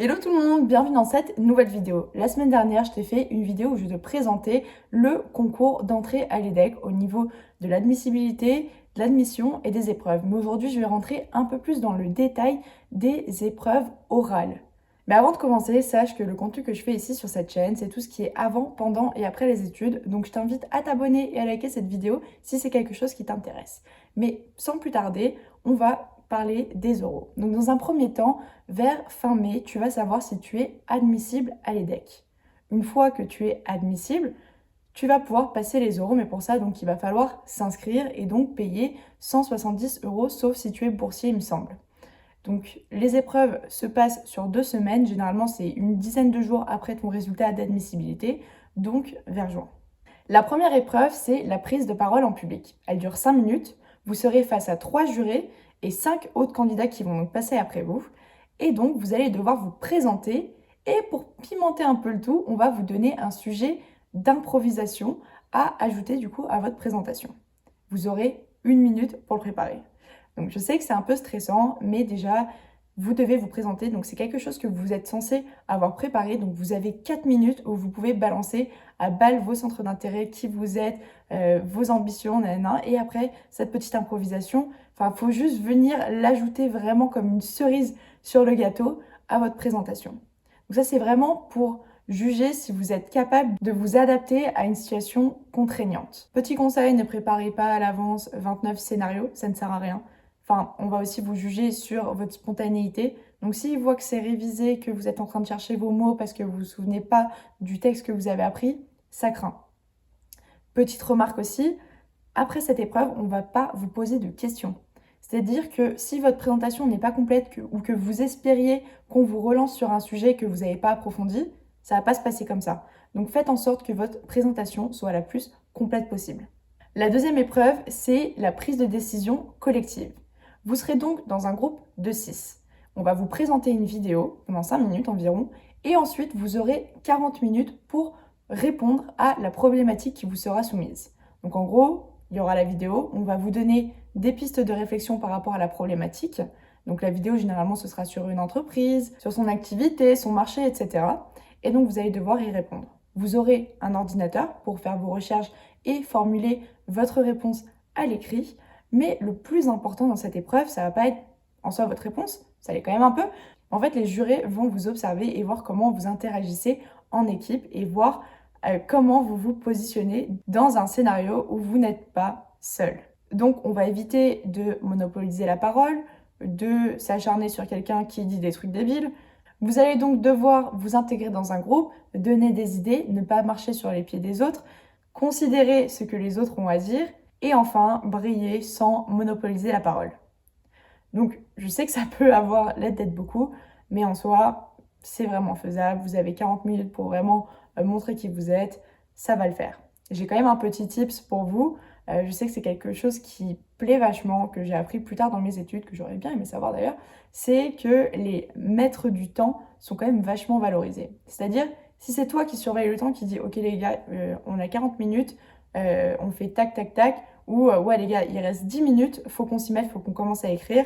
Hello tout le monde, bienvenue dans cette nouvelle vidéo. La semaine dernière, je t'ai fait une vidéo où je te présentais le concours d'entrée à l'EDEC au niveau de l'admissibilité, de l'admission et des épreuves. Mais aujourd'hui, je vais rentrer un peu plus dans le détail des épreuves orales. Mais avant de commencer, sache que le contenu que je fais ici sur cette chaîne, c'est tout ce qui est avant, pendant et après les études. Donc je t'invite à t'abonner et à liker cette vidéo si c'est quelque chose qui t'intéresse. Mais sans plus tarder, on va parler des oraux. Donc dans un premier temps, vers fin mai, tu vas savoir si tu es admissible à l'EDEC. Une fois que tu es admissible, tu vas pouvoir passer les oraux, mais pour ça, donc, il va falloir s'inscrire et donc payer 170 €, sauf si tu es boursier, il me semble. Donc, les épreuves se passent sur 2 semaines. Généralement, c'est une dizaine de jours après ton résultat d'admissibilité, donc vers juin. La première épreuve, c'est la prise de parole en public. Elle dure 5 minutes. Vous serez face à 3 jurés et 5 autres candidats qui vont donc passer après vous. Et donc, vous allez devoir vous présenter. Et pour pimenter un peu le tout, on va vous donner un sujet d'improvisation à ajouter du coup à votre présentation. Vous aurez 1 minute pour le préparer. Donc, je sais que c'est un peu stressant, mais déjà, vous devez vous présenter. Donc, c'est quelque chose que vous êtes censé avoir préparé. Donc, vous avez 4 minutes où vous pouvez balancer à balle vos centres d'intérêt, qui vous êtes, vos ambitions, nanana. Et après, cette petite improvisation, il faut juste venir l'ajouter vraiment comme une cerise sur le gâteau à votre présentation. Donc ça, c'est vraiment pour juger si vous êtes capable de vous adapter à une situation contraignante. Petit conseil, ne préparez pas à l'avance 29 scénarios, ça ne sert à rien. Enfin, on va aussi vous juger sur votre spontanéité. Donc s'ils voient que c'est révisé, que vous êtes en train de chercher vos mots parce que vous ne vous souvenez pas du texte que vous avez appris, ça craint. Petite remarque aussi, après cette épreuve, on ne va pas vous poser de questions. C'est-à-dire que si votre présentation n'est pas complète ou que vous espériez qu'on vous relance sur un sujet que vous n'avez pas approfondi, ça ne va pas se passer comme ça. Donc faites en sorte que votre présentation soit la plus complète possible. La deuxième épreuve, c'est la prise de décision collective. Vous serez donc dans un groupe de 6. On va vous présenter une vidéo pendant 5 minutes environ et ensuite vous aurez 40 minutes pour répondre à la problématique qui vous sera soumise. Donc en gros, il y aura la vidéo, on va vous donner des pistes de réflexion par rapport à la problématique. Donc la vidéo, généralement, ce sera sur une entreprise, sur son activité, son marché, etc. Et donc vous allez devoir y répondre. Vous aurez un ordinateur pour faire vos recherches et formuler votre réponse à l'écrit. Mais le plus important dans cette épreuve, ça va pas être en soi votre réponse, ça l'est quand même un peu. En fait, les jurés vont vous observer et voir comment vous interagissez en équipe et voir comment vous vous positionnez dans un scénario où vous n'êtes pas seul. Donc, on va éviter de monopoliser la parole, de s'acharner sur quelqu'un qui dit des trucs débiles. Vous allez donc devoir vous intégrer dans un groupe, donner des idées, ne pas marcher sur les pieds des autres, considérer ce que les autres ont à dire et enfin briller sans monopoliser la parole. Donc, je sais que ça peut avoir l'air d'être beaucoup, mais en soi, c'est vraiment faisable. Vous avez 40 minutes pour vraiment montrer qui vous êtes, ça va le faire. J'ai quand même un petit tips pour vous. Je sais que c'est quelque chose qui plaît vachement, que j'ai appris plus tard dans mes études, que j'aurais bien aimé savoir d'ailleurs, c'est que les maîtres du temps sont quand même vachement valorisés. C'est-à-dire, si c'est toi qui surveilles le temps, qui dis « Ok les gars, on a 40 minutes, on fait tac tac tac », ou « Ouais les gars, il reste 10 minutes, faut qu'on s'y mette, faut qu'on commence à écrire »,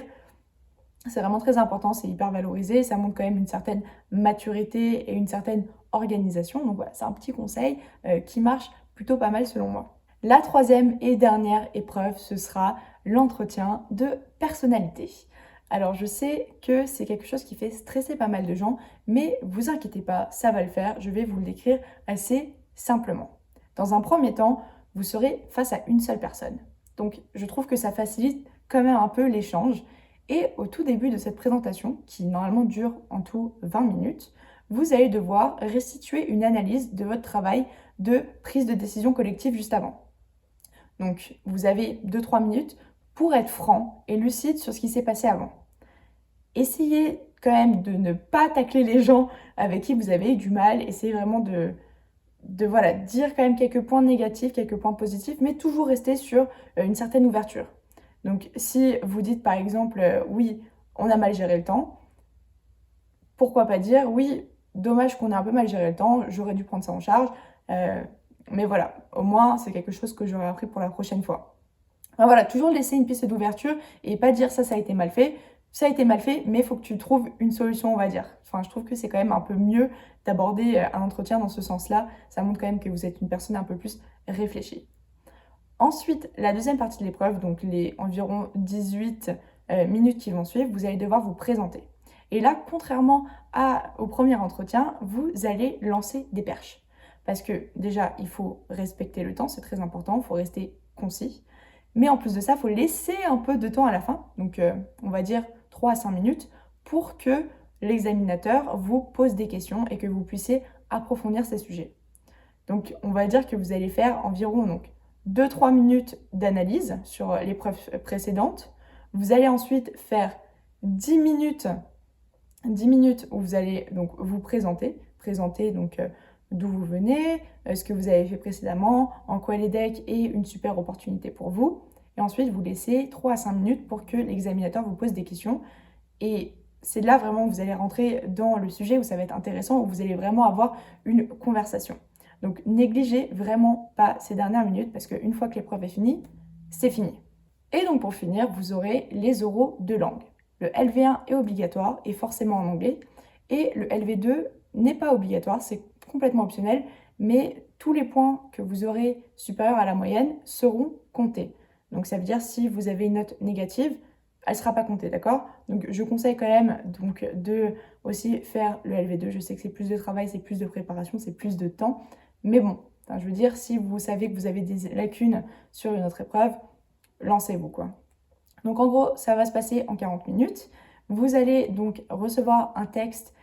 c'est vraiment très important, c'est hyper valorisé, ça montre quand même une certaine maturité et une certaine organisation. Donc voilà, c'est un petit conseil qui marche plutôt pas mal selon moi. La troisième et dernière épreuve, ce sera l'entretien de personnalité. Alors je sais que c'est quelque chose qui fait stresser pas mal de gens, mais vous inquiétez pas, ça va le faire, je vais vous le décrire assez simplement. Dans un premier temps, vous serez face à une seule personne. Donc je trouve que ça facilite quand même un peu l'échange. Et au tout début de cette présentation, qui normalement dure en tout 20 minutes, vous allez devoir restituer une analyse de votre travail de prise de décision collective juste avant. Donc, vous avez 2-3 minutes pour être franc et lucide sur ce qui s'est passé avant. Essayez quand même de ne pas tacler les gens avec qui vous avez eu du mal. Essayez vraiment de dire quand même quelques points négatifs, quelques points positifs, mais toujours rester sur une certaine ouverture. Donc, si vous dites par exemple, oui, on a mal géré le temps, pourquoi pas dire, oui, dommage qu'on ait un peu mal géré le temps, j'aurais dû prendre ça en charge, mais voilà, au moins, c'est quelque chose que j'aurais appris pour la prochaine fois. Enfin, voilà, toujours laisser une piste d'ouverture et pas dire ça a été mal fait, ça a été mal fait, mais il faut que tu trouves une solution, on va dire. Enfin, je trouve que c'est quand même un peu mieux d'aborder un entretien dans ce sens-là. Ça montre quand même que vous êtes une personne un peu plus réfléchie. Ensuite, la deuxième partie de l'épreuve, donc les environ 18 minutes qui vont suivre, vous allez devoir vous présenter. Et là, contrairement au premier entretien, vous allez lancer des perches. Parce que déjà, il faut respecter le temps, c'est très important, il faut rester concis. Mais en plus de ça, il faut laisser un peu de temps à la fin, donc on va dire 3 à 5 minutes, pour que l'examinateur vous pose des questions et que vous puissiez approfondir ces sujets. Donc on va dire que vous allez faire environ donc, 2-3 minutes d'analyse sur l'épreuve précédente. Vous allez ensuite faire 10 minutes où vous allez donc vous présenter donc d'où vous venez, ce que vous avez fait précédemment, en quoi l'EDEC est une super opportunité pour vous. Et ensuite, vous laissez 3 à 5 minutes pour que l'examinateur vous pose des questions. Et c'est là vraiment où vous allez rentrer dans le sujet, où ça va être intéressant, où vous allez vraiment avoir une conversation. Donc négligez vraiment pas ces dernières minutes parce qu'une fois que l'épreuve est finie, c'est fini. Et donc pour finir, vous aurez les oraux de langue. Le LV1 est obligatoire et forcément en anglais. Et le LV2 n'est pas obligatoire, c'est complètement optionnel, mais tous les points que vous aurez supérieurs à la moyenne seront comptés. Donc ça veut dire si vous avez une note négative, elle ne sera pas comptée, d'accord? Donc je conseille quand même donc, de aussi faire le LV2. Je sais que c'est plus de travail, c'est plus de préparation, c'est plus de temps. Mais bon, enfin, je veux dire, si vous savez que vous avez des lacunes sur une autre épreuve, lancez-vous, quoi. Donc en gros, ça va se passer en 40 minutes. Vous allez donc recevoir un texte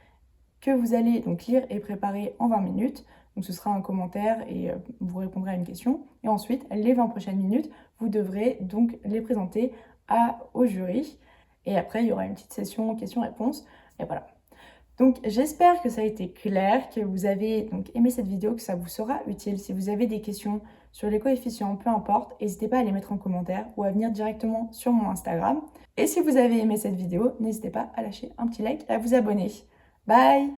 que vous allez donc lire et préparer en 20 minutes. Donc ce sera un commentaire et vous répondrez à une question. Et ensuite, les 20 prochaines minutes, vous devrez donc les présenter au jury. Et après, il y aura une petite session questions-réponses. Et voilà. Donc j'espère que ça a été clair, que vous avez donc aimé cette vidéo, que ça vous sera utile. Si vous avez des questions sur les coefficients, peu importe, n'hésitez pas à les mettre en commentaire ou à venir directement sur mon Instagram. Et si vous avez aimé cette vidéo, n'hésitez pas à lâcher un petit like et à vous abonner. Bye!